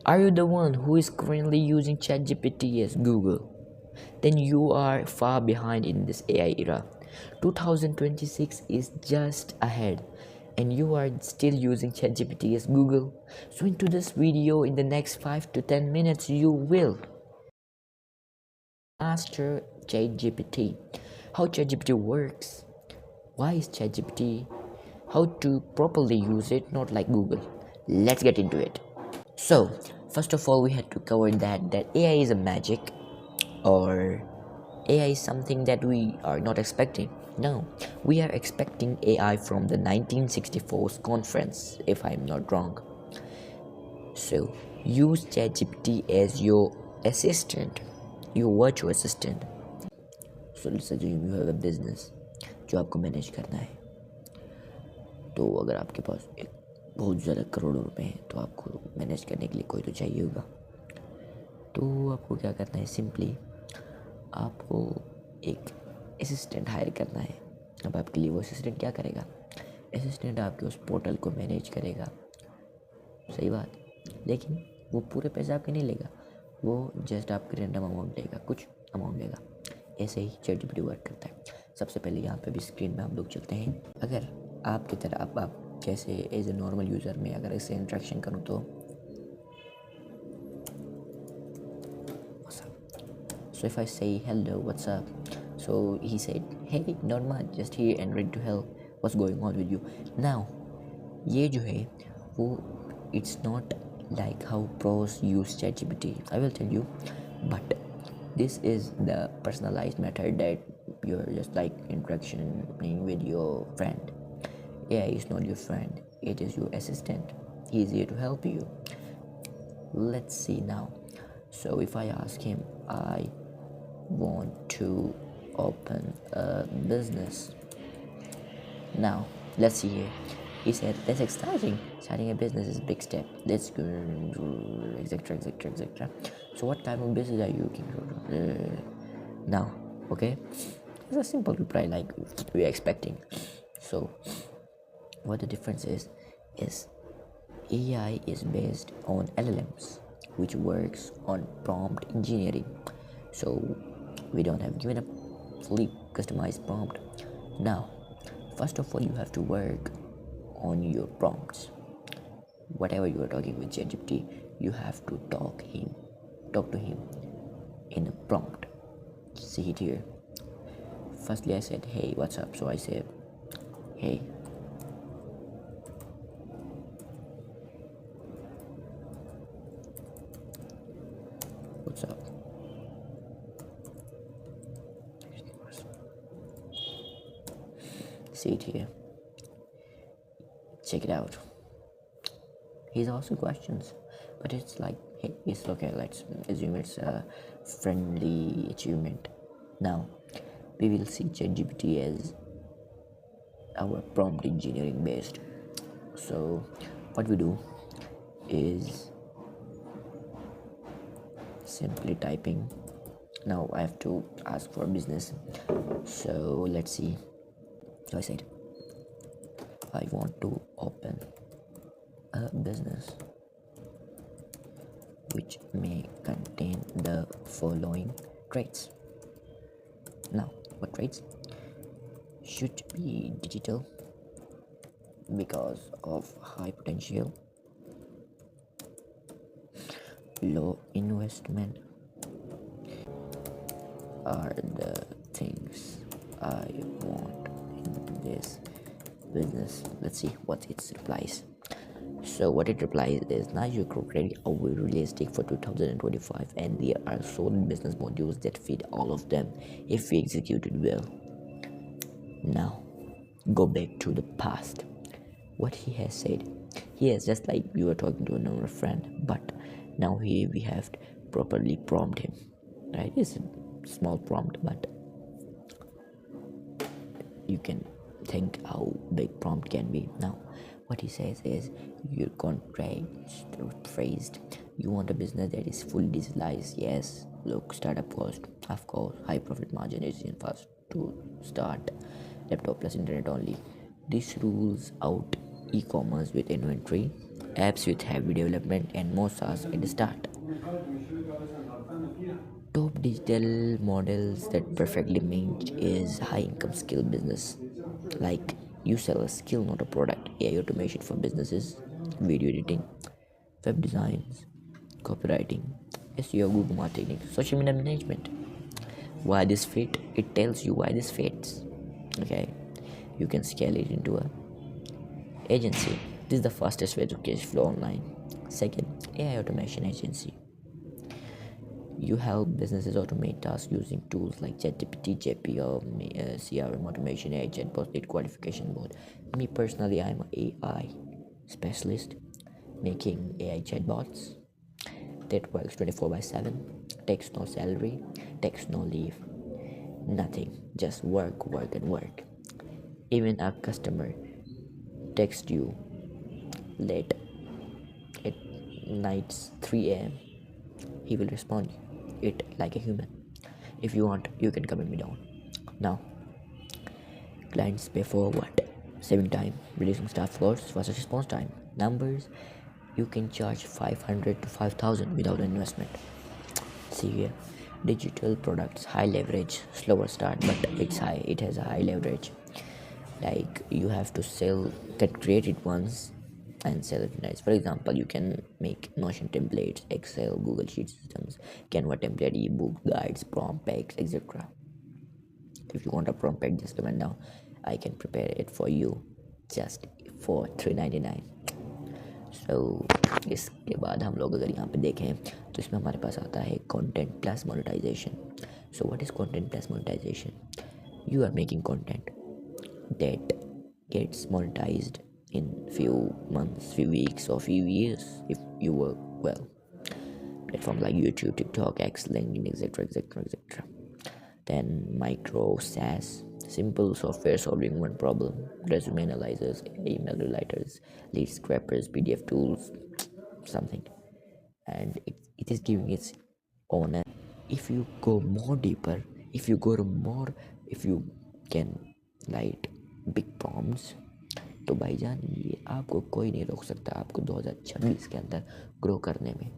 Are you the one who is currently using ChatGPT as Google? Then you are far behind in this AI era. 2026 is just ahead and you are still using ChatGPT as Google. So into this video in the next 5 to 10 minutes you will master ChatGPT. How ChatGPT works. Why is ChatGPT? How to properly use it, not like Google. Let's get into it. So, first of all, we had to cover that AI is a magic, or AI is something that we are not expecting. No, we are expecting AI from the 1964 conference, if I'm not wrong. So, use ChatGPT as your assistant, your virtual assistant. So, let's assume you have a business जो आपको manage करना है. तो अगर आपके पास एक बहुत ज़्यादा करोड़ों रुपए हैं तो आपको मैनेज करने के लिए कोई तो चाहिए होगा. तो आपको क्या करना है, सिंपली आपको एक असिस्टेंट हायर करना है. अब आपके लिए वो असिस्टेंट क्या करेगा, असिस्टेंट आपके उस पोर्टल को मैनेज करेगा. सही बात, लेकिन वो पूरे पैसे आपके नहीं लेगा, वो जस्ट आपके रैंडम अमाउंट लेगा, कुछ अमाउंट लेगा. ऐसे ही ChatGPT वर्क करता है. सबसे पहले यहाँ पे भी स्क्रीन में हम लोग चलते हैं. अगर आपकी तरह आप जैसे एज ए नॉर्मल यूज़र में अगर इससे इंट्रैक्शन करूँ तो so if I say hello, what's up, so he said, hey, not much, just here and ready to help, what's going on with you now. ये जो है वो it's not like how pros use ChatGPT, I will tell you, but this is the personalized method that you're just like interaction with your friend. AI is not your friend, it is your assistant. He is here to help you. Let's see now. So if I ask him, I want to open a business. Now, let's see here. He said, that's exciting. Starting a business is a big step. Let's go, etc., etc., etc. So what type of business are you looking for? Now, okay? It's a simple reply like we're expecting. So, what the difference is AI is based on LLMs, which works on prompt engineering. So we don't have given a fully customized prompt. Now, first of all, you have to work on your prompts. Whatever you are talking with ChatGPT, you have to talk to him in a prompt. See it here. Firstly, I said, hey, what's up? So I said, hey, what's up? See it here. Check it out. He's asking questions, but it's like, hey, it's okay. Let's assume it's a friendly achievement. Now, we will see ChatGPT as our prompt engineering based. So, what we do is simply typing. Now I have to ask for business. So let's see. So I said, I want to open a business which may contain the following traits. Now, what traits? Should be digital because of high potential, low investment are the things I want in this business. Let's see what it replies. So what it replies is, now your criteria are very realistic for 2025 and there are solid business modules that fit all of them if we executed well. Now go back to the past. What he has said, he has just like you were talking to another friend, but now here we have to properly prompt him, right? It's a small prompt, but you can think how big prompt can be. Now what he says is, your contract phrased, you want a business that is fully digitalized. Yes, look, startup cost, of course, high profit margin, is fast to start, laptop plus internet only. This rules out e-commerce with inventory apps with heavy development and more SaaS at the start. Top digital models that perfectly match is high income skill business. Like you sell a skill, not a product. AI automation for businesses, video editing, web designs, copywriting, SEO, Google marketing, social media management. Why this fit? It tells you why this fits. Okay, you can scale it into a agency. This is the fastest way to cash flow online. Second, AI automation agency. You help businesses automate tasks using tools like ChatGPT, JP, or CRM automation, AI chatbot, lead qualification board. Me personally, I'm an AI specialist making AI chatbots that works 24 by 7. Takes no salary, takes no leave, nothing. Just work, work, and work. Even a customer text you late at nights 3 a.m. He will respond it like a human. If you want, you can comment me down. Now, clients pay for what? Saving time, reducing staff costs, faster response time. Numbers, you can charge 500 to 5,000 without an investment. See here, digital products, high leverage, slower start, but it has a high leverage. Like you have to sell, get create it once and sell it next. For example, you can make Notion templates, Excel, Google Sheet systems, Canva template, ebook, guides, prompt packs, etc. If you want a prompt pack, just comment down. I can prepare it for you just for $3.99. सो इसके बाद हम लोग अगर यहाँ पे देखें तो इसमें हमारे पास आता है content plus monetization. So what is content plus monetization? You are making content that gets monetized in few months, few weeks, or few years if you work well. Platforms like YouTube, TikTok, X, LinkedIn, etc., etc., etc. Then micro SaaS, simple software solving one problem, resume analyzers, email writers, lead scrapers, PDF tools, something. And it is giving its own. If you go more deeper, if you go to more, if you can write big prompts, तो भाईजान ये आपको कोई नहीं रोक सकता आपको 2026 के अंदर ग्रो करने में.